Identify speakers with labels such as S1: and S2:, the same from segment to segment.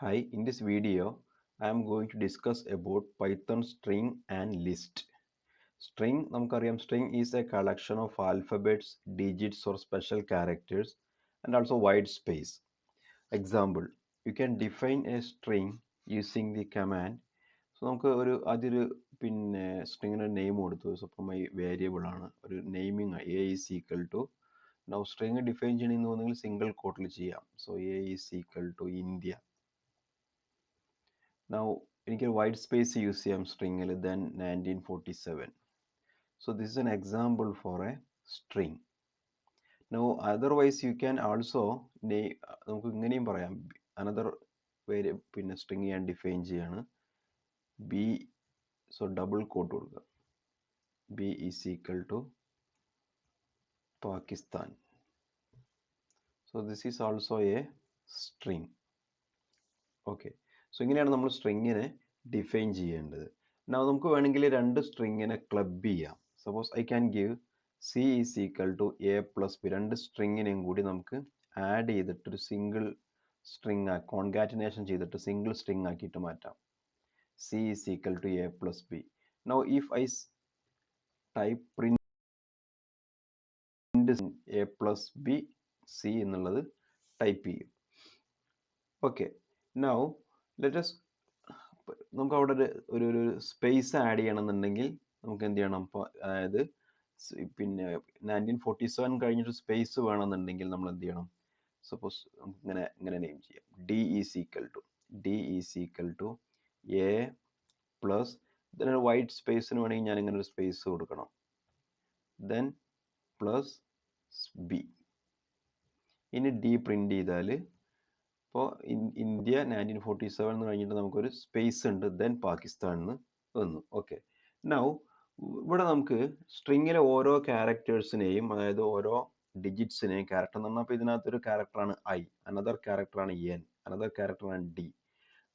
S1: Hi, in this video, I am going to discuss about Python string and list. String, നമുക്കറിയാം string is a collection of alphabets, digits or special characters and also white space. Example, you can define a string using the command. So നമുക്ക് ആദ്യൊരു സ്ട്രിങ്ങിന് name കൊടുത്തു. So ഇപ്പം variable ആണ് ഒരു naming a is equal to now string define ചെയ്യണമെന്ന് തോന്നുന്നെങ്കിൽ single കോട്ടിൽ ചെയ്യാം. So a is equal to India. Now എനിക്ക് white space use ചെയ്യാം stringൽ then 1947. So this is an example for a string. Now otherwise you can also നമുക്ക് ഇങ്ങനെയും പറയാം another string ഞാൻ define ചെയ്യാണ് b so double quote കൊടുക്കുക b is equal to Pakistan. So this is also a string. Okay. So ഇങ്ങനെയാണ് നമ്മൾ സ്ട്രിങ്ങിനെ define ചെയ്യേണ്ടത്. Now നമുക്ക് വേണമെങ്കിൽ രണ്ട് സ്ട്രിങ്ങിനെ ക്ലബ് ചെയ്യാം. Suppose I can give c is equal to a plus b. രണ്ട് സ്ട്രിങ്ങിനെയും കൂടി നമുക്ക് ആഡ് ചെയ്തിട്ട് ഒരു സിംഗിൾ സ്ട്രിങ് കോൺകാറ്റിനേഷൻ ചെയ്തിട്ട് സിംഗിൾ സ്ട്രിങ് ആക്കിയിട്ട് മാറ്റാം. c is equal to a plus b. Now if I type print a plus b c എന്നുള്ളത് ടൈപ്പ് ചെയ്യും. ഓക്കെ. Now let us നമുക്ക് അവിടെ ഒരു സ്പേസ് ആഡ് ചെയ്യണമെന്നുണ്ടെങ്കിൽ നമുക്ക് എന്ത് ചെയ്യണം? അതായത് 1947 കഴിഞ്ഞിട്ട് സ്പേസ് വേണമെന്നുണ്ടെങ്കിൽ നമ്മൾ എന്ത് ചെയ്യണം? സപ്പോസ് ഇങ്ങനെ നെയിം ചെയ്യാം d is equal to a plus ഇതിനൊരു വൈറ്റ് സ്പേസിന് വേണമെങ്കിൽ ഞാൻ ഇങ്ങനെ ഒരു സ്പേസ് കൊടുക്കണം then പ്ലസ് b. ഇനി d പ്രിന്റ് ചെയ്താൽ ഇപ്പോൾ ഇന്ത്യ 1947 എന്ന് കഴിഞ്ഞിട്ട് നമുക്കൊരു സ്പേസ് ഉണ്ട് ദെൻ പാകിസ്ഥാൻ എന്ന് വന്നു. ഓക്കെ. നൗ ഇവിടെ നമുക്ക് സ്ട്രിങ്ങിലെ ഓരോ ക്യാരക്ടേഴ്സിനെയും അതായത് ഓരോ ഡിജിറ്റ്സിനെയും ക്യാരക്ടർ എന്ന് പറഞ്ഞാൽ ഇതിനകത്തൊരു ക്യാരക്ടറാണ് ഐ, അനദർ ക്യാരക്ടറാണ് എൻ, അനദർ ക്യാരക്ടറാണ് ഡി.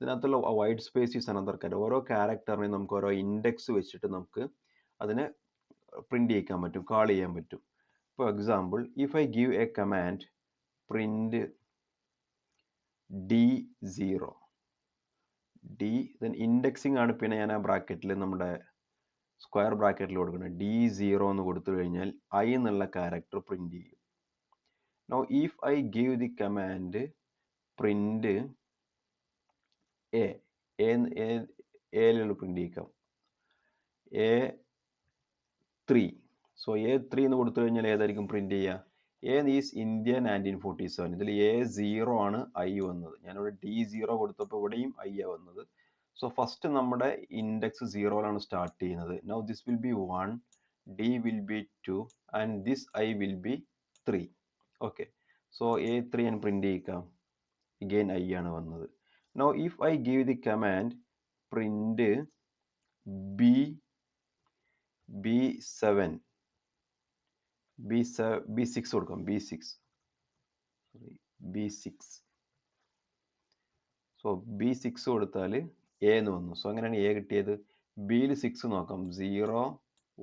S1: ഇതിനകത്തുള്ള white space is another character. ഓരോ ക്യാരക്ടറിനെയും നമുക്ക് ഓരോ ഇൻഡെക്സ് വെച്ചിട്ട് നമുക്ക് അതിനെ പ്രിന്റ് ചെയ്യിക്കാൻ പറ്റും, കാൾ ചെയ്യാൻ പറ്റും. For example if I give A command print d0 d then indexing ആണ് പിന്നെ ഞാൻ ആ ബ്രാക്കറ്റിൽ നമ്മുടെ സ്ക്വയർ ബ്രാക്കറ്റിൽ കൊടുക്കുന്നത് d0 എന്ന് കൊടുത്തു കഴിഞ്ഞാൽ i എന്നുള്ള ക്യാരക്ടർ പ്രിന്റ് ചെയ്യും. Now if I give the command print a print ചെയ്യിക്കാം a3. so a3 എന്ന് കൊടുത്തു കഴിഞ്ഞാൽ ഏതായിരിക്കും പ്രിന്റ് ചെയ്യുക? A is India 1947. ഇതിൽ A0 ആണ് I വന്നത്. ഞാനിവിടെ D0 കൊടുത്തപ്പോൾ ഇവിടെയും I ആ വന്നത്. സോ ഫസ്റ്റ് നമ്മുടെ ഇൻഡെക്സ് 0ലാണ് സ്റ്റാർട്ട് ചെയ്യുന്നത്. Now this will be 1, D will be 2 and this I will be 3. Okay. So A3 ഞാൻ പ്രിന്റ് ചെയ്യിക്കാം. Again I ആണ് വന്നത്. Now if I give the command print B7 B6 കൊടുക്കാം B6 so B6 കൊടുത്താൽ A എന്ന് വന്നു. So അങ്ങനെയാണ് A കിട്ടിയത്. ബിയിൽ 6 നോക്കാം 0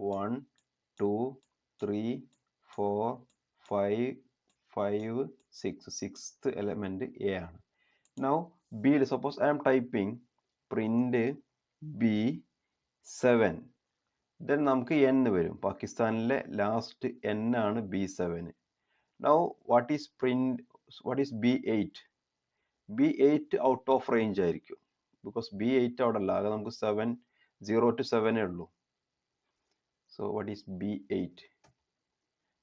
S1: 1 2 3 4 5 5 6 സിക്സ്ത് എലമെന്റ് A ആണ്. നൗ ബിയിൽ suppose I am typing print B7 then നമുക്ക് n വരും. പാകിസ്ഥാനിലെ ലാസ്റ്റ് n ആണ് B7. Now what is B8? B8 out of range ആയിരിക്കും ബിക്കോസ് B8 അവിടെ അല്ല, ആകെ നമുക്ക് 0 to 7 ഉള്ളൂ. So what is B8?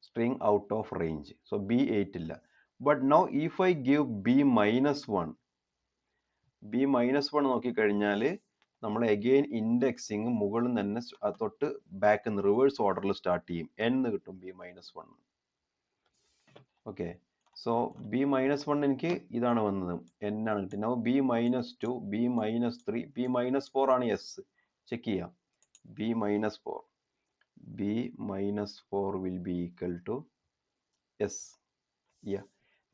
S1: String out of range. So B8 ഇല്ല. But now if I give B-1 B-1 നോക്കിക്കഴിഞ്ഞാൽ നമ്മൾ അഗെയിൻ ഇൻഡെക്സിങ് മുകളിൽ തന്നെ തൊട്ട് ബാക്ക് റിവേഴ്സ് ഓർഡറിൽ സ്റ്റാർട്ട് ചെയ്യും. n കിട്ടും B-1. ഓക്കെ. സോ B-1 എനിക്ക് ഇതാണ് വന്നത്, n ആണ് കിട്ടുന്നത്. നൗ B-2 B-3 B-4 ആണ് എസ്. ചെക്ക് ചെയ്യാം. B-4 will be equal to s. yeah.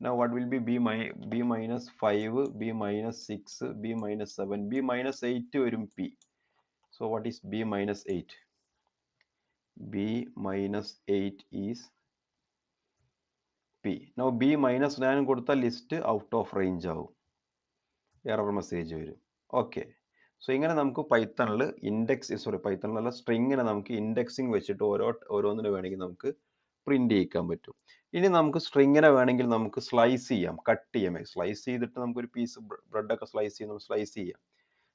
S1: Now what will be B-5 B-6 B-7 B-8 വരും P. So what is B-8? B-8 is P. Now B-9 കൊടുത്താൽ list out of range ആവും. Error message വരും. Okay. So ഇങ്ങനെ നമുക്ക് പൈത്തണിൽ പൈത്തണിലുള്ള സ്ട്രിങ്ങിനെ നമുക്ക് indexing വെച്ചിട്ട് ഓരോന്നിന് വേണമെങ്കിൽ നമുക്ക് പ്രിന്റ് ചെയ്യിക്കാൻ പറ്റും. ഇനി നമുക്ക് സ്ട്രിങ്ങിനെ വേണമെങ്കിൽ നമുക്ക് സ്ലൈസ് ചെയ്യാം, കട്ട് ചെയ്യാം. സ്ലൈസ് ചെയ്തിട്ട് നമുക്കൊരു പീസ് ബ്രെഡൊക്കെ സ്ലൈസ് ചെയ്യുന്ന സ്ലൈസ് ചെയ്യാം.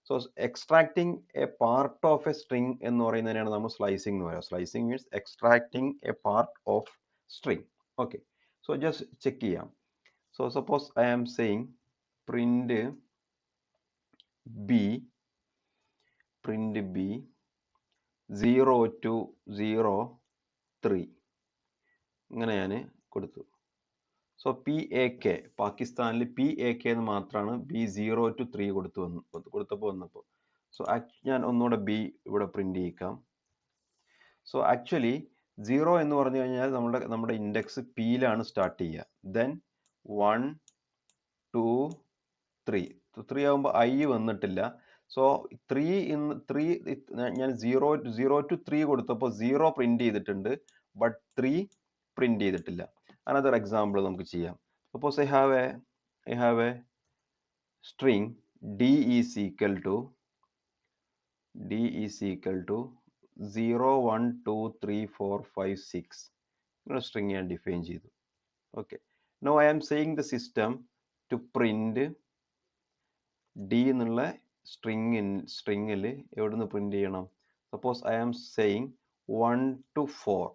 S1: So extracting a part of a string എന്ന് പറയുന്നതിനാണ് നമ്മൾ സ്ലൈസിങ് എന്ന് പറയുക. Slicing means extracting a part of string. Okay. So just check ചെയ്യാം. So suppose I am saying print b 0 to 0 3 ഇങ്ങനെ ഞാൻ കൊടുത്തു. സോ PAK പാകിസ്ഥാനിൽ PAK എന്ന് മാത്രമാണ് B0 to 3 വന്നപ്പോൾ. സോ ഞാൻ ഒന്നുകൂടെ B ഇവിടെ പ്രിന്റ് ചെയ്യിക്കാം. സോ ആക്ച്വലി 0 എന്ന് പറഞ്ഞു കഴിഞ്ഞാൽ നമ്മുടെ ഇൻഡെക്സ് പിയിലാണ് സ്റ്റാർട്ട് ചെയ്യുക. ദെൻ 1 2 3 3 ആകുമ്പോൾ I വന്നിട്ടില്ല. സോ 3 ഞാൻ 0 to 3 കൊടുത്തപ്പോൾ 0 പ്രിന്റ് ചെയ്തിട്ടുണ്ട്, ബട്ട് 3 പ്രിന്റ് ചെയ്തിട്ടില്ല. അനദർ എക്സാമ്പിൾ നമുക്ക് ചെയ്യാം. Suppose I have a string d is equal to 0 1 2 3 4 5 6 ഇങ്ങനെ സ്ട്രിങ് ഞാൻ ഡിഫൈൻ ചെയ്തു. Okay. Now I am saying the system to print d എന്നുള്ള സ്ട്രിങ്ങിൽ എവിടുന്ന് പ്രിന്റ് ചെയ്യണം? Suppose I am saying 1 to 4.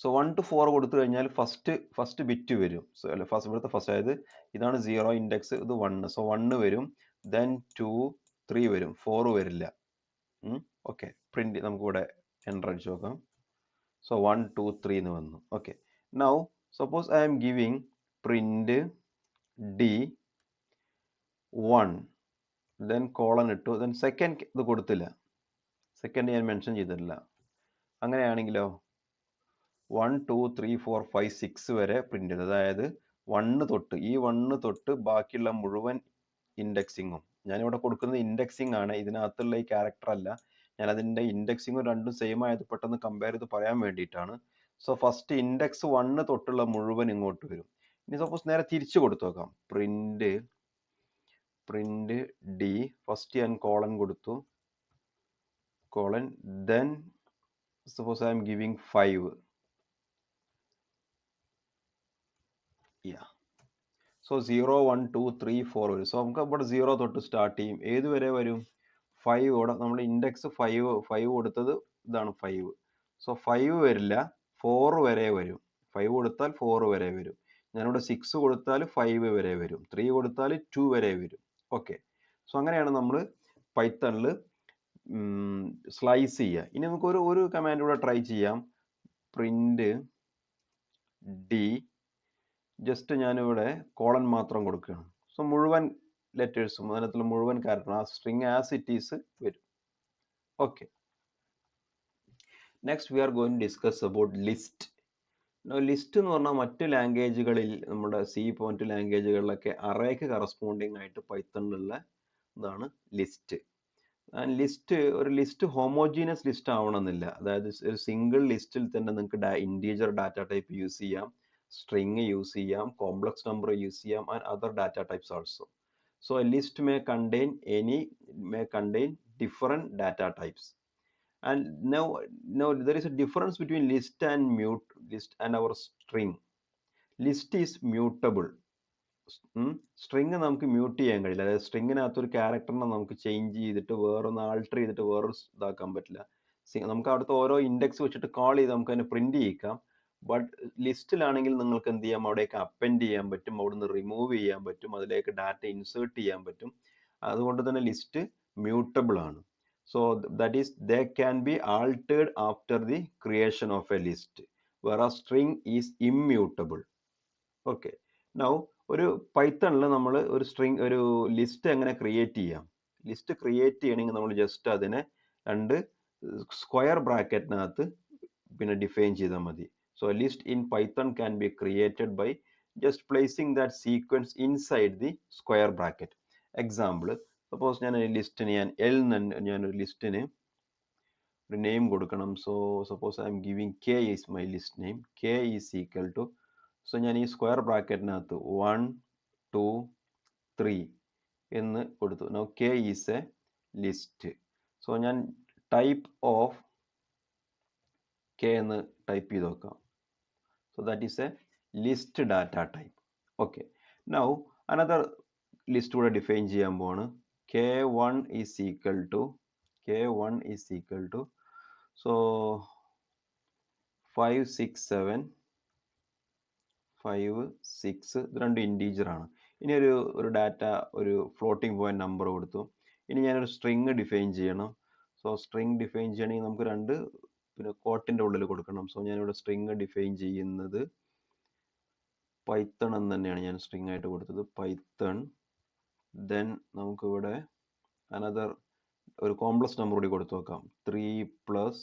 S1: So 1 to 4 കൊടുത്തു കഴിഞ്ഞാൽ ഫസ്റ്റ് ബിറ്റ് വരും. So അല്ല ഇവിടുത്തെ ഫസ്റ്റ്, അതായത് ഇതാണ് 0 ഇൻഡെക്സ്, ഇത് 1. സോ 1 വരും, ദെൻ 2 3 വരും, 4 വരില്ല. ഓക്കെ. പ്രിന്റ് നമുക്ക് ഇവിടെ എൻ്റർ അടിച്ച് നോക്കാം. സോ 1 2 3 എന്ന് വന്നു. Okay. Now suppose I am giving print d 1, then colon ഇട്ടു, ദെൻ സെക്കൻഡ് ഇത് കൊടുത്തില്ല, സെക്കൻഡ് ഞാൻ മെൻഷൻ ചെയ്തിട്ടില്ല. അങ്ങനെയാണെങ്കിലോ 1 2 3 4 5 6 വരെ പ്രിന്റ് ചെയ്തു. അതായത് 1 തൊട്ട് ഈ 1 തൊട്ട് ബാക്കിയുള്ള മുഴുവൻ ഇൻഡെക്സിങ്ങും, ഞാനിവിടെ കൊടുക്കുന്നത് ഇൻഡെക്സിങ് ആണ്, ഇതിനകത്തുള്ള ഈ ക്യാരക്ടർ അല്ല. ഞാൻ അതിൻ്റെ ഇൻഡെക്സിങ്ങും രണ്ടും സെയിം ആയത് പെട്ടെന്ന് കമ്പയർ ചെയ്ത് പറയാൻ വേണ്ടിയിട്ടാണ്. സോ ഫസ്റ്റ് ഇൻഡെക്സ് 1 തൊട്ടുള്ള മുഴുവൻ ഇങ്ങോട്ട് വരും. ഇനി സപ്പോസ് നേരെ തിരിച്ചു കൊടുത്തു നോക്കാം. പ്രിന്റ് d, ഫസ്റ്റ് ഞാൻ കോളൻ കൊടുത്തു, colon, then suppose I am giving 5. So 0 1 2 3 4 വരും. സോ നമുക്ക് ഇവിടെ 0 തൊട്ട് സ്റ്റാർട്ട് ചെയ്യും. ഏത് വരെ വരും? 5. ഇവിടെ നമ്മുടെ ഇൻഡെക്സ് 5 കൊടുത്തത് ഇതാണ് 5. സോ 5 വരില്ല, 4 വരെ വരും. 5 കൊടുത്താൽ 4 വരെ വരും. ഞാനിവിടെ 6 കൊടുത്താൽ 5 വരെ വരും. 3 കൊടുത്താൽ 2 വരെ വരും. ഓക്കെ. സോ അങ്ങനെയാണ് നമ്മൾ പൈത്തണിൽ സ്ലൈസ് ചെയ്യുക. ഇനി നമുക്ക് ഒരു കമാൻഡ് കൂടെ ട്രൈ ചെയ്യാം. പ്രിന്റ് d, ജസ്റ്റ് ഞാനിവിടെ കോളൻ മാത്രം കൊടുക്കുകയാണ്. സോ മുഴുവൻ ലെറ്റേഴ്സും അതിനകത്തുള്ള മുഴുവൻ ക്യാരക്ടറും ആ സ്ട്രിങ് ആസ് ഇറ്റ് ഈസ് വരും. Okay. Next we are going to discuss about list. List എന്ന് പറഞ്ഞാൽ മറ്റ് ലാംഗ്വേജുകളിൽ, നമ്മുടെ മറ്റ് ലാംഗ്വേജുകളിലൊക്കെ അറേക്ക് കറസ്പോണ്ടിങ് ആയിട്ട് പൈത്തണിലുള്ള ഇതാണ് ലിസ്റ്റ്. ഒരു ലിസ്റ്റ് ഹോമോജീനിയസ് ലിസ്റ്റ് ആവണമെന്നില്ല. അതായത് ഒരു സിംഗിൾ ലിസ്റ്റിൽ തന്നെ നിങ്ങൾക്ക് ഇൻറ്റീജർ ഡാറ്റ ടൈപ്പ് യൂസ് ചെയ്യാം, സ്ട്രിങ് യൂസ് ചെയ്യാം, കോംപ്ലക്സ് നമ്പർ യൂസ് ചെയ്യാം, and other data types also. So A list may contain different data types. And now there is a difference between list and our string. List is mutable. String നമുക്ക് mute ചെയ്യാൻ കഴിയില്ല. അതായത് സ്ട്രിങ്ങിനകത്ത് ഒരു ക്യാരക്ടറിനെ നമുക്ക് change ചെയ്തിട്ട് വേറൊന്ന് ആൾട്ടർ ചെയ്തിട്ട് വേറൊരു ഇതാക്കാൻ പറ്റില്ല. നമുക്ക് അവിടുത്തെ ഓരോ ഇൻഡെക്സ് വെച്ചിട്ട് കോൾ ചെയ്ത് നമുക്ക് അതിനെ പ്രിന്റ് ചെയ്യിക്കാം. ബട്ട് ലിസ്റ്റിലാണെങ്കിൽ നിങ്ങൾക്ക് എന്ത് ചെയ്യാം? അവിടേക്ക് അപ്പെൻഡ് ചെയ്യാൻ പറ്റും, അവിടുന്ന് റിമൂവ് ചെയ്യാൻ പറ്റും, അതിലേക്ക് ഡാറ്റ ഇൻസേർട്ട് ചെയ്യാൻ പറ്റും. അതുകൊണ്ട് തന്നെ ലിസ്റ്റ് മ്യൂട്ടബിൾ ആണ്. So that is they can be altered after the creation of a list, where ആ string is immutable. Okay. Now ഒരു പൈത്തണിൽ നമ്മൾ ഒരു ലിസ്റ്റ് എങ്ങനെ ക്രിയേറ്റ് ചെയ്യാം? ലിസ്റ്റ് ക്രിയേറ്റ് ചെയ്യണമെങ്കിൽ നമ്മൾ ജസ്റ്റ് അതിനെ 2 സ്ക്വയർ ബ്രാക്കറ്റിനകത്ത് പിന്നെ ഡിഫൈൻ ചെയ്താൽ മതി. So list in Python can be created by just placing that sequence inside the square bracket. Example, suppose ഞാനൊരു ലിസ്റ്റിന് ഒരു നെയിം കൊടുക്കണം. So suppose I am giving k is my list name. K is equal to so ഞാൻ ഈ square ബ്രാക്കറ്റിനകത്ത് 1 2 3 എന്ന് കൊടുത്തു. Now k is a list. So ഞാൻ ടൈപ്പ് ഓഫ് കെ എന്ന് ടൈപ്പ് ചെയ്ത് നോക്കാം. So that is a list data type. Okay, now another list കൂടെ ഡിഫൈൻ ചെയ്യാൻ പോവാണ്. k1 is equal to so 5 6 7 5 6 ഇത് രണ്ട് ഇൻറ്റീജർ ആണ്. ഇനി ഒരു ഡാറ്റ ഒരു ഫ്ലോട്ടിംഗ് പോയിന്റ് നമ്പർ കൊടുത്തു. ഇനി ഞാനൊരു സ്ട്രിങ് ഡിഫൈൻ ചെയ്യണം. സോ സ്ട്രിങ് ഡിഫൈൻ ചെയ്യണമെങ്കിൽ നമുക്ക് രണ്ട് പിന്നെ കോട്ടിൻ്റെ ഉള്ളിൽ കൊടുക്കണം. സോ ഞാനിവിടെ സ്ട്രിങ് ഡിഫൈൻ ചെയ്യുന്നത് പൈത്തൺ എന്ന് തന്നെയാണ് ഞാൻ സ്ട്രിങ് ആയിട്ട് കൊടുത്തത്, പൈത്തൺ. ദെൻ നമുക്കിവിടെ അനദർ ഒരു കോംപ്ലക്സ് നമ്പർ കൂടി കൊടുത്തു നോക്കാം. 3 +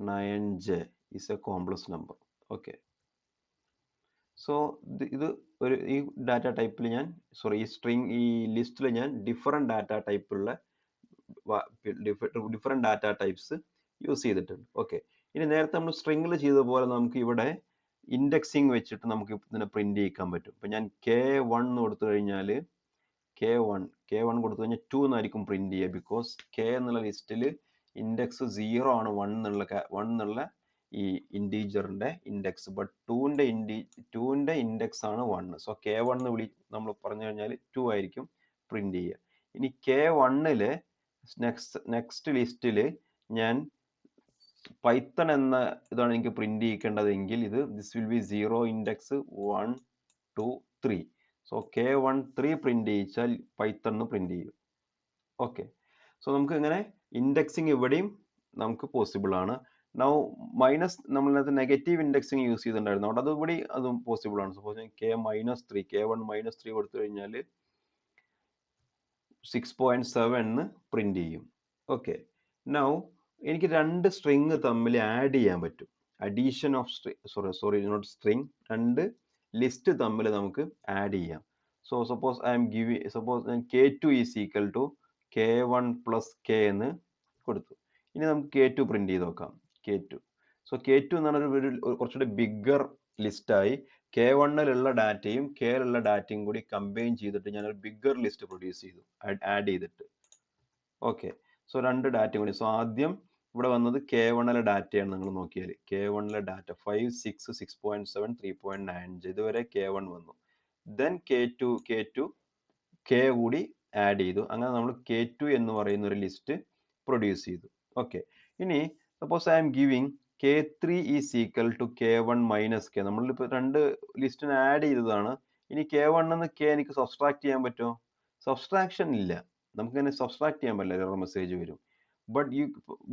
S1: 9j is A complex number. Okay, so ഇത് ഒരു ഈ ഡാറ്റ ടൈപ്പിൽ ഞാൻ ഈ സ്ട്രിങ് ഈ ലിസ്റ്റിൽ ഞാൻ ഡിഫറെൻറ്റ് ഡാറ്റ ടൈപ്പുള്ള ഡിഫറെൻറ്റ് ഡാറ്റ ടൈപ്സ് യൂസ് ചെയ്തിട്ടുണ്ട്. ഓക്കെ, ഇനി നേരത്തെ നമ്മൾ സ്ട്രിങ്ങിൽ ചെയ്തതുപോലെ നമുക്ക് ഇവിടെ ഇൻഡെക്സിങ് വെച്ചിട്ട് നമുക്ക് ഇതിനെ പ്രിന്റ് ചെയ്യിക്കാൻ പറ്റും. ഇപ്പം ഞാൻ k1 എന്ന് കൊടുത്തു കഴിഞ്ഞാൽ k1 കൊടുത്തു കഴിഞ്ഞാൽ 2 എന്നായിരിക്കും പ്രിന്റ് ചെയ്യുക. ബിക്കോസ് k എന്നുള്ള ലിസ്റ്റിൽ ഇൻഡെക്സ് 0 ആണ്, 1 എന്നുള്ള ഈ ഇൻറ്റീജറിന്റെ ഇൻഡെക്സ്. ബട്ട് 2ന്റെ ഇൻഡെക്സ് ആണ് 1. സോ k1 എന്ന് നമ്മൾ പറഞ്ഞു കഴിഞ്ഞാൽ 2 ആയിരിക്കും പ്രിന്റ് ചെയ്യുക. ഇനി k1ല് നെക്സ്റ്റ് ലിസ്റ്റിൽ ഞാൻ പൈത്തൺ എന്ന ഇതാണ് എനിക്ക് പ്രിന്റ് ചെയ്യിക്കേണ്ടതെങ്കിൽ this will be 0 index 1 2 3. So k1 3 print ചെയ്യിച്ചാൽ പൈത്തൺ പ്രിന്റ് ചെയ്യും. ഓക്കെ, സോ നമുക്ക് ഇങ്ങനെ ഇൻഡെക്സിങ് ഇവിടെയും നമുക്ക് പോസിബിൾ ആണ്. നൗ മൈനസ് നമ്മളിനകത്ത് നെഗറ്റീവ് ഇൻഡെക്സിങ് യൂസ് ചെയ്തിട്ടുണ്ടായിരുന്നു, അവിടെ അതുകൂടി അതും പോസിബിൾ ആണ്. സപ്പോസ് k1 - 3 കൊടുത്തു കഴിഞ്ഞാൽ 6.7 എന്ന് പ്രിന്റ് ചെയ്യും. ഓക്കെ, നൗ എനിക്ക് രണ്ട് സ്ട്രിങ് തമ്മിൽ ആഡ് ചെയ്യാൻ പറ്റും. അഡീഷൻ ഓഫ് സ്ട്രിങ് രണ്ട് ലിസ്റ്റ് തമ്മിൽ നമുക്ക് ആഡ് ചെയ്യാം. So suppose k2 is equal to k1 + k എന്ന് കൊടുത്തു. ഇനി നമുക്ക് k2 പ്രിന്റ് ചെയ്ത് നോക്കാം. k2 എന്ന് പറഞ്ഞാൽ കുറച്ചുകൂടി ബിഗ്ഗർ ലിസ്റ്റായി k1ലുള്ള ഡാറ്റയും k-ലുള്ള ഡാറ്റയും കൂടി കമ്പൈൻ ചെയ്തിട്ട് ഞാനൊരു ബിഗ്ഗർ ലിസ്റ്റ് പ്രൊഡ്യൂസ് ചെയ്തു ആഡ് ചെയ്തിട്ട്. ഓക്കെ, സോ രണ്ട് ഡാറ്റ കൂടി. സോ ആദ്യം ഇവിടെ വന്നത് k1ലെ ഡാറ്റയാണ്. നിങ്ങൾ നോക്കിയാൽ k1ലെ ഡാറ്റ 5 6 6.7 3.9 ഇതുവരെ k1 വന്നു. ദെൻ k2 k കൂടി ആഡ് ചെയ്തു. അങ്ങനെ നമ്മൾ k2 എന്ന് പറയുന്ന ഒരു ലിസ്റ്റ് പ്രൊഡ്യൂസ് ചെയ്തു. ഓക്കെ, ഇനി suppose I am giving k3 is equal to k1 - k. നമ്മളിപ്പോൾ രണ്ട് ലിസ്റ്റിനെ ആഡ് ചെയ്തതാണ്. ഇനി k1 എന്ന് k എനിക്ക് സബ്സ്ട്രാക്ട് ചെയ്യാൻ പറ്റുമോ? സബ്സ്ട്രാക്ഷൻ ഇല്ല, നമുക്കിങ്ങനെ സബ്സ്ട്രാക്ട് ചെയ്യാൻ പറ്റില്ല, എറർ മെസ്സേജ് വരും.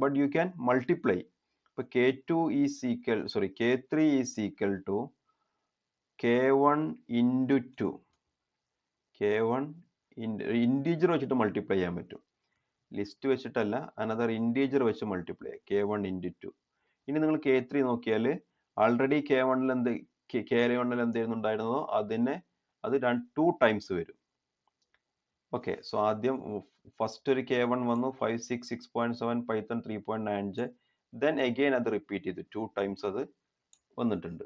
S1: But you can multiply. ഇപ്പൊ k3 is equal to k1 × 2. k1 integer വെച്ചിട്ട് മൾട്ടിപ്ലൈ ചെയ്യാൻ പറ്റും, ലിസ്റ്റ് വെച്ചിട്ടല്ല, അനദർ ഇൻറ്റീജർ വെച്ച് മൾട്ടിപ്ലൈ k1 × 2. ഇനി നിങ്ങൾ k3 നോക്കിയാൽ ആൾറെഡി k1ൽ എന്തെന്നുണ്ടായിരുന്നോ അത് 2 ടൈംസ് വരും. ഓക്കെ, സോ ആദ്യം ഫസ്റ്റ് ഒരു k1 വന്നു 5 6 6.7 പൈത്തൺ 3.9. ദെൻ അഗെയിൻ അത് റിപ്പീറ്റ് ചെയ്തു 2 ടൈംസ് അത് വന്നിട്ടുണ്ട്.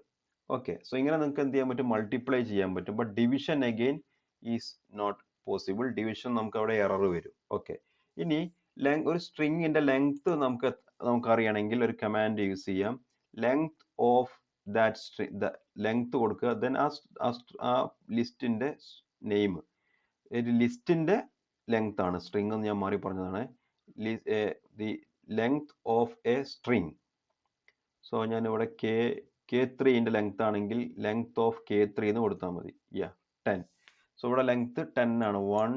S1: ഓക്കെ, സോ ഇങ്ങനെ നിങ്ങൾക്ക് എന്ത് ചെയ്യാൻ പറ്റും? മൾട്ടിപ്ലൈ ചെയ്യാൻ പറ്റും. But division again is not possible. Division നമുക്ക് അവിടെ എറർ വരും. ഓക്കെ, ഇനി ഒരു സ്ട്രിങ്ങിന്റെ ലെങ്ത് നമുക്ക് അറിയണമെങ്കിൽ ഒരു കമാൻഡ് യൂസ് ചെയ്യാം. Length of that string, length കൊടുക്കുക. ദെൻ ആ ലിസ്റ്റിന്റെ നെയിം, ഒരു ലിസ്റ്റിന്റെ ലെങ്ത് ആണ്. സ്ട്രിങ് എന്ന് ഞാൻ മാറി പറഞ്ഞതാണ്. The length of a string. So ഞാൻ ഇവിടെ k3ന്റെ ലെങ്ത് ആണെങ്കിൽ ലെങ്ത് ഓഫ് k3 എന്ന് കൊടുത്താൽ മതി. 10. സോ ഇവിടെ ലെങ്ത് 10 ആണ്. 1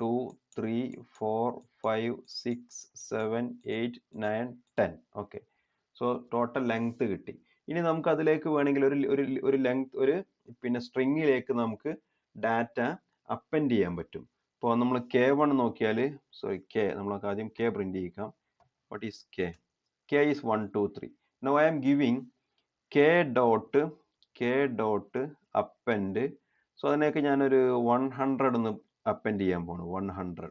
S1: 2 3 4 5 6 7 8 9 10. ഓക്കെ, സോ ടോട്ടൽ ലെങ്ത് കിട്ടി. ഇനി നമുക്ക് അതിലേക്ക് വേണമെങ്കിൽ ഒരു ലെങ്ത് പിന്നെ സ്ട്രിങ്ങിലേക്ക് നമുക്ക് ഡാറ്റ അപ്പൻഡ് ചെയ്യാൻ പറ്റും. ഇപ്പോൾ നമ്മൾ k1 നോക്കിയാൽ നമ്മൾക്ക് ആദ്യം k പ്രിന്റ് ചെയ്യിക്കാം. What is k? Is 1 2 3. Now I am giving k dot append. So അതിനൊക്കെ ഞാനൊരു 100 എന്ന് അപ്പൻഡ് ചെയ്യാൻ പോണു. 100.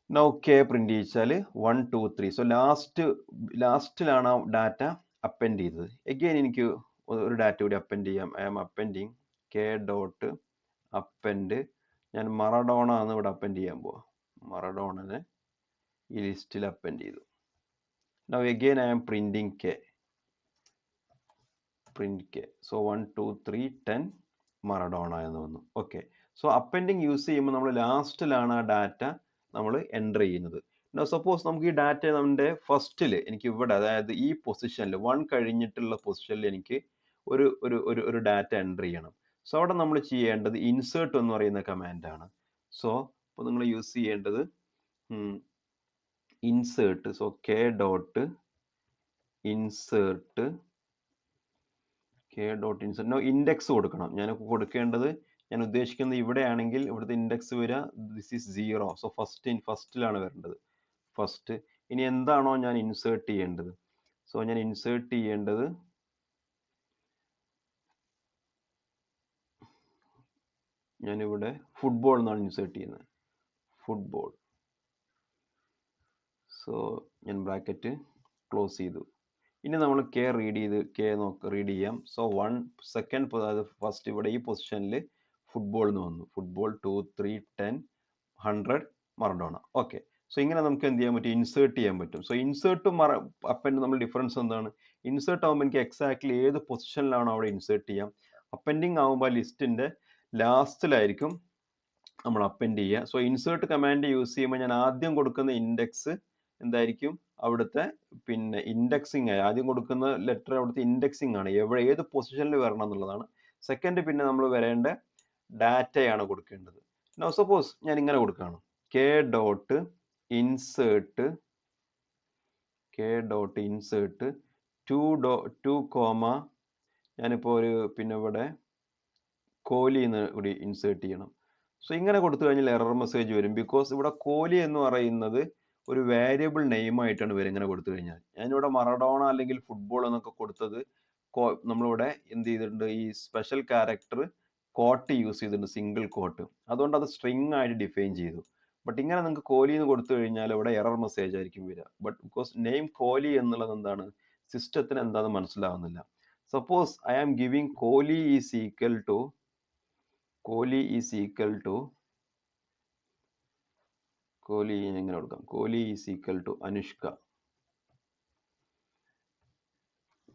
S1: നൗ k പ്രിന്റ് ചെയ്യിച്ചാൽ 1 2 3. സോ ലാസ്റ്റിലാണ് ആ ഡാറ്റ അപ്പൻഡ് ചെയ്തത്. എഗെയിൻ എനിക്ക് ഒരു ഡാറ്റ കൂടി അപ്പൻഡ് ചെയ്യാം. I am appending k dot append. ഞാൻ മറഡോണ എന്ന് ഇവിടെ അപ്പൻഡ് ചെയ്യാൻ പോവാം. മറഡോണനെ ഈ ലിസ്റ്റിൽ അപ്പൻഡ് ചെയ്തു. Now again I am printing k. Print k. So 1 2 3 10 Maradona എന്ന് വന്നു. ഓക്കെ. സോ അപ്പൻഡിങ് യൂസ് ചെയ്യുമ്പോൾ നമ്മൾ ലാസ്റ്റിലാണ് ആ ഡാറ്റ നമ്മൾ എൻ്റർ ചെയ്യുന്നത്. സപ്പോസ് നമുക്ക് ഈ ഡാറ്റ നമ്മുടെ ഫസ്റ്റിൽ എനിക്ക് ഇവിടെ, അതായത് ഈ പൊസിഷനിൽ 1 കഴിഞ്ഞിട്ടുള്ള പൊസിഷനിൽ എനിക്ക് ഒരു ഒരു ഒരു ഒരു ഡാറ്റ എൻ്റർ ചെയ്യണം. സോ അവിടെ നമ്മൾ ചെയ്യേണ്ടത് ഇൻസേർട്ട് എന്ന് പറയുന്ന കമാൻഡാണ്. സോ അപ്പോൾ നിങ്ങൾ യൂസ് ചെയ്യേണ്ടത് insert. So k dot insert no index കൊടുക്കണം. ഞാൻ കൊടുക്കേണ്ടത്, ഞാൻ ഉദ്ദേശിക്കുന്നത് ഇവിടെയാണെങ്കിൽ ഇവിടുത്തെ ഇൻഡെക്സ് വരിക ദിസ് ഈസ് 0. സോ ഫസ്റ്റിലാണ് വരേണ്ടത്, ഫസ്റ്റ്. ഇനി എന്താണോ ഞാൻ ഇൻസേർട്ട് ചെയ്യേണ്ടത്, സോ ഞാൻ ഇൻസേർട്ട് ചെയ്യേണ്ടത് ഞാനിവിടെ ഫുട്ബോൾ എന്നാണ് ഇൻസേർട്ട് ചെയ്യുന്നത്, ഫുട്ബോൾ. സോ ഞാൻ ബ്രാക്കറ്റ് ക്ലോസ് ചെയ്തു. ഇനി നമ്മൾ കെ റീഡ് ചെയ്യാം. സോ 1 സെക്കൻഡ്, അതായത് ഫസ്റ്റ് ഇവിടെ ഈ പൊസിഷനിൽ ഫുട്ബോൾ എന്ന് വന്നു. Football 2 3 10 100 Maradona. ഓക്കെ. സോ ഇങ്ങനെ നമുക്ക് എന്ത് ചെയ്യാൻ പറ്റും, ഇൻസേർട്ട് ചെയ്യാൻ പറ്റും. സോ ഇൻസേർട്ടും അപ്പൻഡ് നമ്മൾ ഡിഫറൻസ് എന്താണ്? ഇൻസേർട്ട് ആകുമ്പോൾ എനിക്ക് എക്സാക്ട്ലി ഏത് പൊസിഷനിലാണോ അവിടെ ഇൻസേർട്ട് ചെയ്യാം. അപ്പൻഡിങ് ആകുമ്പോൾ ആ ലിസ്റ്റിന്റെ ലാസ്റ്റിലായിരിക്കും നമ്മൾ അപ്പൻഡ് ചെയ്യുക. സോ ഇൻസേർട്ട് കമാൻഡ് യൂസ് ചെയ്യുമ്പോൾ ഞാൻ ആദ്യം കൊടുക്കുന്ന ഇൻഡെക്സ് എന്തായിരിക്കും, അവിടുത്തെ പിന്നെ ഇൻഡെക്സിങ്, ആദ്യം കൊടുക്കുന്ന ലെറ്റർ അവിടുത്തെ ഇൻഡെക്സിങ് ആണ്, ഏത് പൊസിഷനിൽ വരണം എന്നുള്ളതാണ്. സെക്കൻഡ് പിന്നെ നമ്മൾ വരേണ്ട ഡാറ്റയാണ് കൊടുക്കേണ്ടത്. നോ സപ്പോസ് ഞാൻ ഇങ്ങനെ കൊടുക്കുകയാണ്, K dot insert two comma, ഞാനിപ്പോൾ ഒരു പിന്നെ ഇവിടെ കോഹ്ലി എന്ന് കൂടി ഇൻസേർട്ട് ചെയ്യണം. സോ ഇങ്ങനെ കൊടുത്തു കഴിഞ്ഞാൽ എറർ മെസ്സേജ് വരും. ബിക്കോസ് ഇവിടെ കോഹ്ലി എന്ന് പറയുന്നത് ഒരു വേരിയബിൾ നെയിം ആയിട്ടാണ് വരും ഇങ്ങനെ കൊടുത്തു കഴിഞ്ഞാൽ. ഞാനിവിടെ മറഡോണ അല്ലെങ്കിൽ ഫുട്ബോൾ എന്നൊക്കെ കൊടുത്തത് നമ്മളിവിടെ എന്ത് ചെയ്തിട്ടുണ്ട്, ഈ സ്പെഷ്യൽ ക്യാരക്ടർ കോട്ട് യൂസ് ചെയ്തിട്ടുണ്ട്, സിംഗിൾ കോട്ട്. അതുകൊണ്ട് അത് സ്ട്രിങ് ആയിട്ട് ഡിഫൈൻ ചെയ്തു. ബട്ട് ഇങ്ങനെ നിങ്ങൾക്ക് കോഹ്ലി എന്ന് കൊടുത്തു കഴിഞ്ഞാൽ ഇവിടെ എറർ മെസ്സേജ് ആയിരിക്കും വരിക. ബട്ട് ബിക്കോസ് നെയിം കോഹ്ലി എന്നുള്ളത് എന്താണ്, സിസ്റ്റത്തിന് എന്താണെന്ന് മനസ്സിലാവുന്നില്ല. Suppose I am giving Kohli is equal to Kohli എങ്ങനെ കൊടുക്കാം, Kohli is equal to Anushka.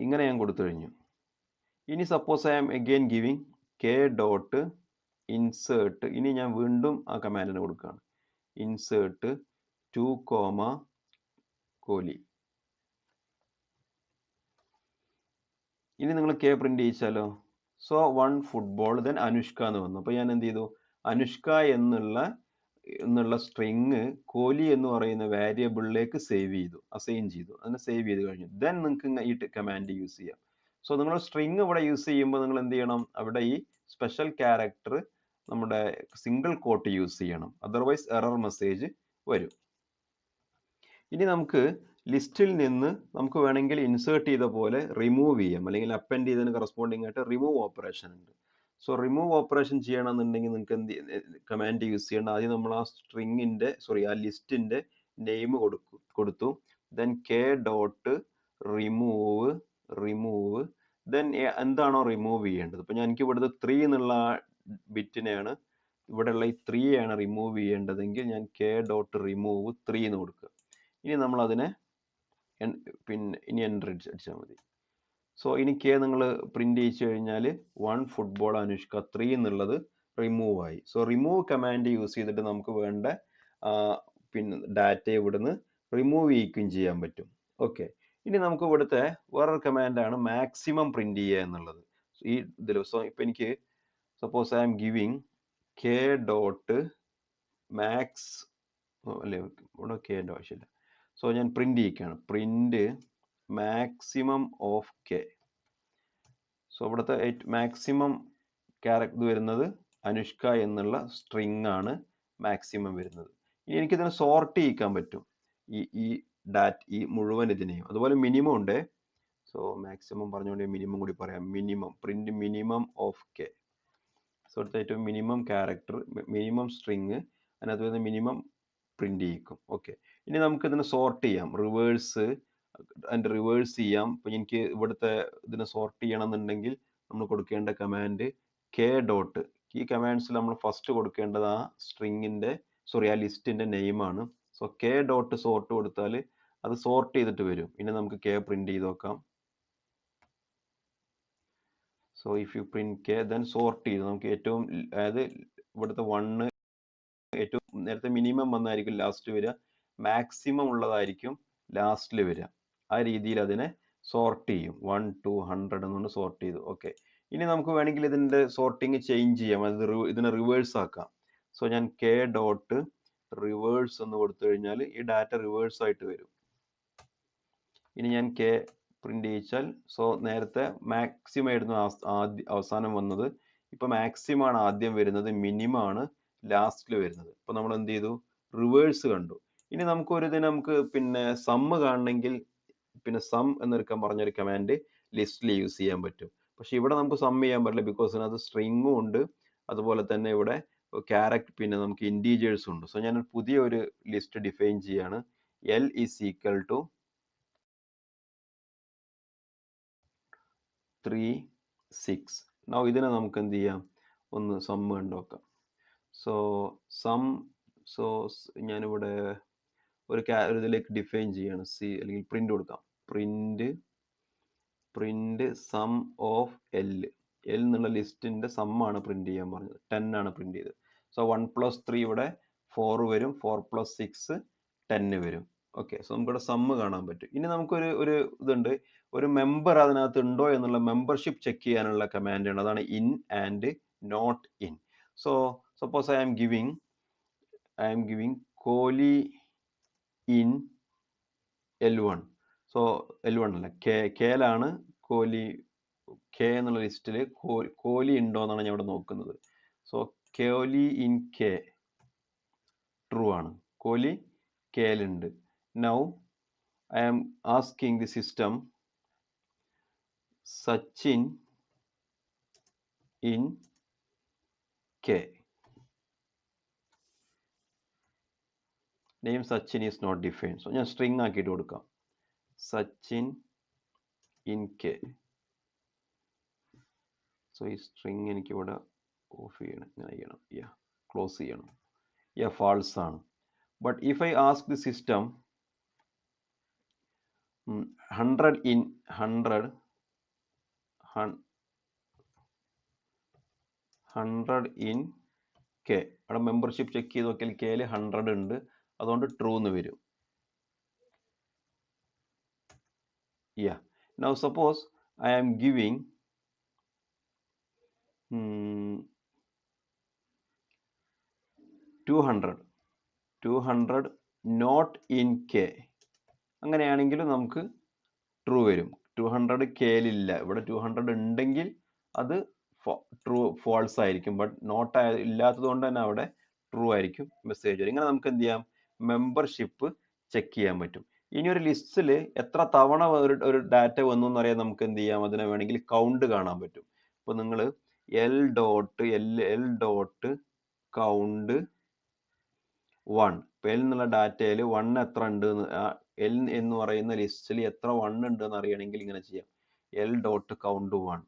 S1: ഇങ്ങനെ ഞാൻ കൊടുത്തു കഴിഞ്ഞു. ഇനി suppose I am again giving k dot insert. ഇനി ഞാൻ വീണ്ടും ആ കമാൻഡിന് കൊടുക്കുകയാണ്, ഇൻസേർട്ട് 2 കോമ കോഹ്ലി. ഇനി നിങ്ങൾ കെ പ്രിന്റ് ചെയ്യിച്ചാലോ. സോ 1 ഫുട്ബോൾ ദെൻ അനുഷ്ക എന്ന് വന്നു. അപ്പോൾ ഞാൻ എന്ത് ചെയ്തു, അനുഷ്ക എന്നുള്ള സ്ട്രിങ് കോഹ്ലി എന്ന് പറയുന്ന വേരിയബിളിലേക്ക് അസൈൻ ചെയ്തു. അതിനെ സേവ് ചെയ്ത് കഴിഞ്ഞു. ദെൻ നിങ്ങൾക്ക് ഈ കമാൻഡ് യൂസ് ചെയ്യാം. സോ നിങ്ങൾ സ്ട്രിങ് ഇവിടെ യൂസ് ചെയ്യുമ്പോൾ നിങ്ങൾ എന്ത് ചെയ്യണം, അവിടെ ഈ സ്പെഷ്യൽ ക്യാരക്ടർ നമ്മുടെ സിംഗിൾ കോട്ട് യൂസ് ചെയ്യണം, അതർവൈസ് എറർ മെസ്സേജ് വരും. ഇനി നമുക്ക് ലിസ്റ്റിൽ നിന്ന് നമുക്ക് വേണമെങ്കിൽ ഇൻസേർട്ട് ചെയ്ത പോലെ റിമൂവ് ചെയ്യാം, അല്ലെങ്കിൽ അപ്പൻഡ് ചെയ്തതിന് കറസ്പോണ്ടിങ് ആയിട്ട് റിമൂവ് ഓപ്പറേഷൻ ഉണ്ട്. സോ റിമൂവ് ഓപ്പറേഷൻ ചെയ്യണമെന്നുണ്ടെങ്കിൽ നിങ്ങൾക്ക് കമാൻഡ് യൂസ് ചെയ്യണം. ആദ്യം നമ്മൾ ആ ലിസ്റ്റിന്റെ നെയിം കൊടുത്തു. Then K dot remove then എന്താണോ റിമൂവ് ചെയ്യേണ്ടത്. ഇപ്പൊ എനിക്ക് ഇവിടുത്തെ 3 എന്നുള്ള ബിറ്റിനെയാണ്, ഇവിടെയുള്ള ഈ 3 ആണ് റിമൂവ് ചെയ്യേണ്ടതെങ്കിൽ ഞാൻ കെ ഡോട്ട് റിമൂവ് 3 എന്ന് കൊടുക്കുക. ഇനി നമ്മൾ അതിനെ പിന്നെ ഇനി എൻ്റർ അടിച്ചാൽ മതി. സോ ഇനി കെ നിങ്ങൾ പ്രിന്റ് ചെയ്യിച്ചു കഴിഞ്ഞാൽ 1 ഫുട്ബോൾ അനുഷ്ക 3 എന്നുള്ളത് റിമൂവ് ആയി. സോ റിമൂവ് കമാൻഡ് യൂസ് ചെയ്തിട്ട് നമുക്ക് വേണ്ട പിന്നെ ഡാറ്റ ഇവിടുന്ന് റിമൂവ് ചെയ്യിക്കുകയും ചെയ്യാൻ പറ്റും. ഓക്കെ. ഇനി നമുക്ക് ഇവിടുത്തെ വേറൊരു കമാൻഡാണ് മാക്സിമം പ്രിന്റ് ചെയ്യുക എന്നുള്ളത്. ഈ ഇതിൽ സോ ഇപ്പം എനിക്ക് suppose I am giving K dot max, അല്ലേ ഇവിടെ കെൻ്റെ ആവശ്യമില്ല. സോ ഞാൻ പ്രിന്റ് ചെയ്യിക്കുകയാണ്, print maximum of K. So ഇവിടുത്തെ മാക്സിമം ക്യാരക്ടർ വരുന്നത് അനുഷ്ക എന്നുള്ള സ്ട്രിങ് ആണ് മാക്സിമം വരുന്നത്. ഇനി എനിക്കിതിനെ സോർട്ട് ചെയ്യിക്കാൻ പറ്റും, ഈ മുഴുവൻ ഇതിനെയും. അതുപോലെ മിനിമം ഉണ്ട്. സോ മാക്സിമം പറഞ്ഞുകൊണ്ട് മിനിമം കൂടി പറയാം, print minimum of K. So അടുത്ത ഏറ്റവും മിനിമം ക്യാരക്ടർ, മിനിമം സ്ട്രിങ്, അതിനകത്ത് വരുന്ന മിനിമം പ്രിന്റ് ചെയ്യിക്കും. ഓക്കെ. ഇനി നമുക്ക് ഇതിനെ സോർട്ട് ചെയ്യാം, റിവേഴ്സ് അതിൻ്റെ റിവേഴ്സ് ചെയ്യാം. ഇപ്പം എനിക്ക് ഇവിടുത്തെ ഇതിനെ സോർട്ട് ചെയ്യണം എന്നുണ്ടെങ്കിൽ നമ്മൾ കൊടുക്കേണ്ട കമാൻഡ് കെ ഡോട്ട്. ഈ കമാൻഡ്സിൽ നമ്മൾ ഫസ്റ്റ് കൊടുക്കേണ്ടത് ആ സ്ട്രിങ്ങിൻ്റെ ആ ലിസ്റ്റിൻ്റെ നെയിമാണ്. സോ കെ ഡോട്ട് സോർട്ട് കൊടുത്താൽ അത് സോർട്ട് ചെയ്തിട്ട് വരും. ഇനി നമുക്ക് കെ പ്രിന്റ് ചെയ്ത് നോക്കാം. So if you print K then sort ചെയ്ത് നമുക്ക് ഏറ്റവും അതായത് ഇവിടുത്തെ 1 ഏറ്റവും നേരത്തെ മിനിമം വന്നായിരിക്കും ലാസ്റ്റ് വരിക, മാക്സിമം ഉള്ളതായിരിക്കും ലാസ്റ്റിൽ വരിക. ആ രീതിയിൽ അതിനെ സോർട്ട് ചെയ്യും. 1 2 100 എന്നുകൊണ്ട് സോർട്ട് ചെയ്തു. ഓക്കെ, ഇനി നമുക്ക് വേണമെങ്കിൽ ഇതിൻ്റെ സോർട്ടിങ് ചേഞ്ച് ചെയ്യാം. അത് ഇതിനെ റിവേഴ്സ് ആക്കാം. സോ ഞാൻ കെ ഡോട്ട് റിവേഴ്സ് എന്ന് കൊടുത്തു കഴിഞ്ഞാൽ ഈ ഡാറ്റ റിവേഴ്സ് ആയിട്ട് വരും. ഇനി ഞാൻ കെ പ്രിന്റ് ചെയ്യിച്ചാൽ സോ നേരത്തെ മാക്സിമം ആയിരുന്നു അവസാനം വന്നത്, ഇപ്പൊ മാക്സിമം ആണ് ആദ്യം വരുന്നത്, മിനിമം ആണ് ലാസ്റ്റിൽ വരുന്നത്. അപ്പൊ നമ്മൾ എന്ത് ചെയ്തു, റിവേഴ്സ് കണ്ടു. ഇനി നമുക്ക് ഒരു ഇതിന് നമുക്ക് പിന്നെ സമ്മ് കാണണമെങ്കിൽ പിന്നെ സം എന്നെടുക്കാൻ പറഞ്ഞൊരു കമാൻഡ് ലിസ്റ്റിൽ യൂസ് ചെയ്യാൻ പറ്റും. പക്ഷെ ഇവിടെ നമുക്ക് സം ചെയ്യാൻ പറ്റില്ല, ബിക്കോസ് അതിനകത്ത് സ്ട്രിങ്ങും ഉണ്ട്, അതുപോലെ തന്നെ ഇവിടെ ക്യാരക്ടർ പിന്നെ നമുക്ക് ഇൻറ്റീജേഴ്സും ഉണ്ട്. സോ ഞാൻ പുതിയ ഒരു ലിസ്റ്റ് ഡിഫൈൻ ചെയ്യാണ്. L is equal to 3 6. Now ഇതിനെ നമുക്ക് എന്ത് ചെയ്യാം, ഒന്ന് സം കണ്ടു നോക്കാം. സോ സം ഞാനിവിടെ ഒരു ഇതിലേക്ക് ഡിഫൈൻ ചെയ്യാണ്, സി അല്ലെങ്കിൽ പ്രിന്റ് കൊടുക്കാം. പ്രിന്റ് സം ഓഫ് എൽ എന്നുള്ള ലിസ്റ്റിന്റെ സം ആണ് പ്രിന്റ് ചെയ്യാൻ പറഞ്ഞത്. 10 ആണ് പ്രിന്റ് ചെയ്തത്. സോ 1 + 3 ഇവിടെ 4 വരും, 4 + 6 10 വരും. ഓക്കെ, സോ നമുക്കിവിടെ സമ്മ് കാണാൻ പറ്റും. ഇനി നമുക്കൊരു ഇതുണ്ട്, ഒരു മെമ്പർ അതിനകത്ത് ഉണ്ടോ എന്നുള്ള മെമ്പർഷിപ്പ് ചെക്ക് ചെയ്യാനുള്ള കമാൻഡ് ആണ്, അതാണ് in and not in. So suppose I am giving Kohli in L1. So L1 അല്ല, കെയിലാണ് കോഹ്ലി. കെ എന്നുള്ള ലിസ്റ്റിൽ കോഹ്ലി ഉണ്ടോ എന്നാണ് ഞാൻ ഇവിടെ നോക്കുന്നത്. So Kohli in K true ആണ്, കോഹ്ലി കെയിലുണ്ട്. Now I am asking the system Sachin in K. Name Sachin is not defined. So ഞാൻ സ്ട്രിങ് ആക്കിയിട്ട് കൊടുക്കാം, സച്ചിൻ ഇൻ കെ. സോ ഈ സ്ട്രിങ് എനിക്ക് ഇവിടെ ഓഫ് ചെയ്യണം, ഇങ്ങനെ ചെയ്യണം, ക്ലോസ് ചെയ്യണം. ഫാൾസ് ആണ്. But if I ask the system 100 in k, അവിടെ മെമ്പർഷിപ്പ് ചെക്ക് ചെയ്ത് നോക്കിയാൽ കെയിൽ 100 ഉണ്ട്, അതുകൊണ്ട് ട്രൂ എന്ന് വരും. Now suppose I am giving 200 not in k, അങ്ങനെയാണെങ്കിലും നമുക്ക് ട്രൂ വരും. 200 കെയിലില്ല, ഇവിടെ 200 ഉണ്ടെങ്കിൽ അത് ട്രൂ ഫോൾസ് ആയിരിക്കും, ബട്ട് നോട്ട് ഇല്ലാത്തത് കൊണ്ട് തന്നെ അവിടെ ട്രൂ ആയിരിക്കും മെസ്സേജ് വരും. ഇങ്ങനെ നമുക്ക് എന്ത് ചെയ്യാം, മെമ്പർഷിപ്പ് ചെക്ക് ചെയ്യാൻ പറ്റും. ഇനി ഒരു ലിസ്റ്റിൽ എത്ര തവണ ഒരു ഡാറ്റ വന്നു എന്നറിയാൻ നമുക്ക് എന്ത് ചെയ്യാം, അതിനെ വേണമെങ്കിൽ കൗണ്ട് കാണാൻ പറ്റും. അപ്പോൾ നിങ്ങൾ എൽ ഡോട്ട് കൗണ്ട് 1, എൽ എന്നുള്ള ഡാറ്റയിൽ 1 എത്ര ഉണ്ട്, എൽ എന്ന് പറയുന്ന ലിസ്റ്റിൽ എത്ര 1 ഉണ്ട് എന്ന് അറിയണമെങ്കിൽ ഇങ്ങനെ ചെയ്യാം, L dot count 1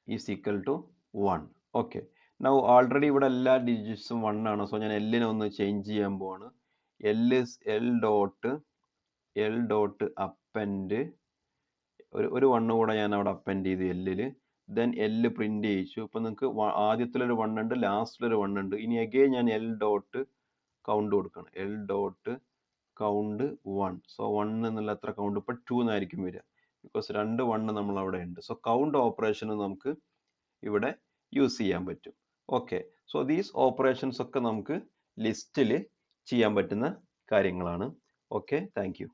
S1: is equal to 1. Okay, now already ഇവിടെ എല്ലാ ഡിജിറ്റ്സും 1 ആണ്. സോ ഞാൻ എല്ലിനെ ഒന്ന് ചേഞ്ച് ചെയ്യാൻ പോവാണ്. എൽ ഡോട്ട് അപ്പൻഡ് ഒരു 1 കൂടെ ഞാൻ അവിടെ അപ്പൻഡ് ചെയ്തു എല്ലിൽ. ദെൻ എല്ല് പ്രിന്റ് ചെയ്യിച്ചു. ഇപ്പൊ നിങ്ങൾക്ക് ആദ്യത്തിലൊരു 1 ഉണ്ട്, ലാസ്റ്റിലൊരു 1 ഉണ്ട്. ഇനി അഗെയിൻ ഞാൻ എൽ ഡോട്ട് കൗണ്ട് കൊടുക്കണം, എൽ ഡോട്ട് കൗണ്ട് 1. സോ 1 എന്നുള്ള എത്ര കൗണ്ട്, ഇപ്പൊ 2 എന്നായിരിക്കും വരിക, ബിക്കോസ് 2 1 നമ്മൾ അവിടെ ഉണ്ട്. സോ കൗണ്ട് ഓപ്പറേഷൻ നമുക്ക് ഇവിടെ യൂസ് ചെയ്യാൻ പറ്റും. ഓക്കെ, സോ ദീസ് ഓപ്പറേഷൻസ് ഒക്കെ നമുക്ക് ലിസ്റ്റിൽ ചെയ്യാൻ പറ്റുന്ന കാര്യങ്ങളാണ്. Okay, thank you.